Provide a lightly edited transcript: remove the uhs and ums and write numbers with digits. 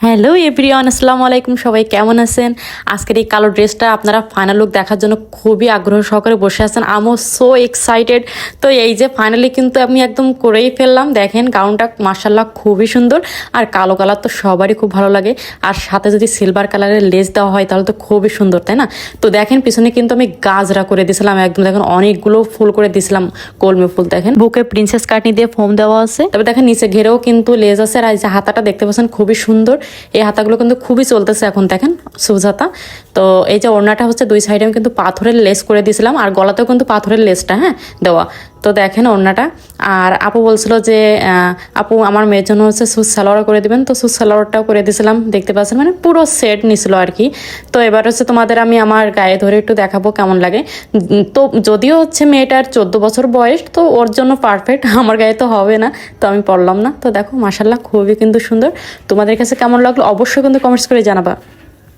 Hello everyone, আসসালামু আলাইকুম। সবাই কেমন আছেন? আজকের এই কালো ড্রেসটা আপনারা ফাইনাল লুক দেখার জন্য খুবই আগ্রহ সহকারে বসে আছেন। আমিও সো এক্সাইটেড। তো এই যে ফাইনালি কিন্তু আমি একদম করেই ফেললাম। দেখেন গাউনটা মাশাল্লাহ খুবই সুন্দর, আর কালো কালার তো সবারই খুব ভালো লাগে, আর সাথে যদি সিলভার কালারের লেস দেওয়া হয় তাহলে তো খুবই সুন্দর, তাই না? তো দেখেন পিছনে কিন্তু আমি গাজরা করে দিয়েছিলাম একদম, দেখেন অনেকগুলো ফুল করে দিয়েছিলাম, কলমি ফুল। দেখেন বুকে প্রিন্সেস কাটনি দিয়ে ফোম দেওয়া আছে, তবে দেখেন নিচে ঘেরেও কিন্তু লেস আছে, আর এই যে হাতাটা দেখতে পাচ্ছেন খুবই সুন্দর। এই হাতাগুলো কিন্তু খুবই চলতেছে এখন, দেখেন সুজ হাতা। তো এই যে ওড়নাটা হচ্ছে দুই সাইডে আমি কিন্তু পাথরের লেস করে দিয়েছিলাম, আর গলাতেও কিন্তু পাথরের লেসটা দেওয়া। তো দেখেন ওড়নাটা। আর আপু বলছিল যে আপু আমার মেয়ের জন্য হচ্ছে সুজ সালোয়ার করে দিবেন, তো সুজ সালোয়ারটাও করে দিয়েছিলাম। দেখতে পাচ্ছেন মানে পুরো সেট নিছিল আর কি। তো এবার হচ্ছে তোমাদের আমি আমার গায়ে ধরে একটু দেখাবো কেমন লাগে। তো যদিও হচ্ছে মেয়েটার 14 বছর বয়স, তো ওর জন্য পারফেক্ট, আমার গায়ে তো হবে না, তো আমি পরলাম না। তো দেখো মাশাল্লাহ খুবই কিন্তু সুন্দর। তোমাদের কাছে কেমন লাগলো অবশ্যই কিন্তু কমেন্টস করে জানাবা।